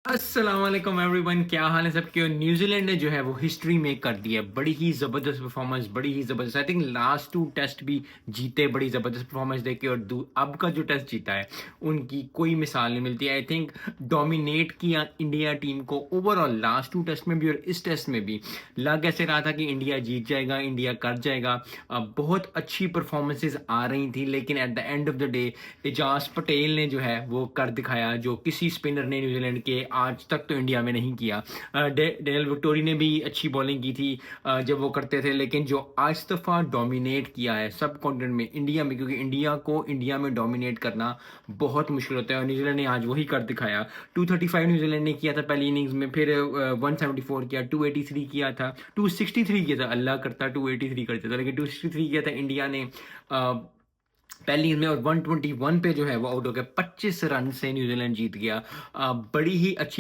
अस्सलाम वालेकुम एवरीवन, क्या हाल है सबके। और न्यूजीलैंड ने जो है वो हिस्ट्री मेक कर दी है। बड़ी ही ज़बरदस्त परफॉर्मेंस, बड़ी ही ज़बरदस्त। I think last two test भी जीते बड़ी ज़बरदस्त परफॉर्मेंस देके, और अब का जो टेस्ट जीता है उनकी कोई मिसाल नहीं मिलती। आई थिंक डोमिनेट किया इंडिया टीम को ओवरऑल, लास्ट टू टेस्ट में भी और इस टेस्ट में भी। लग ऐसे रहा था कि इंडिया जीत जाएगा, इंडिया कर जाएगा। बहुत अच्छी परफॉर्मेंसेज आ रही थी, लेकिन at the end of the day Ajaz Patel ने जो है वो कर दिखाया, जो किसी स्पिनर ने न्यूजीलैंड के आज तक तो इंडिया में नहीं किया। डेल विक्टोरी ने भी अच्छी बॉलिंग की थी जब वो करते थे, लेकिन जो आज दफ़ा डोमिनेट किया है सब कॉन्टिनेंट में इंडिया में, क्योंकि इंडिया को इंडिया में डोमिनेट करना बहुत मुश्किल होता है, और न्यूजीलैंड ने आज वही कर दिखाया। 235 न्यूजीलैंड ने किया था पहली इनिंग्स में, फिर 174 किया, 283 किया था, 263 किया था। अल्लाह करता 283 करते था, लेकिन 263 किया था इंडिया ने पहली इनिंग में। और 121 पे जो है वो आउट हो गया। 25 रन से न्यूजीलैंड जीत गया। बड़ी ही अच्छी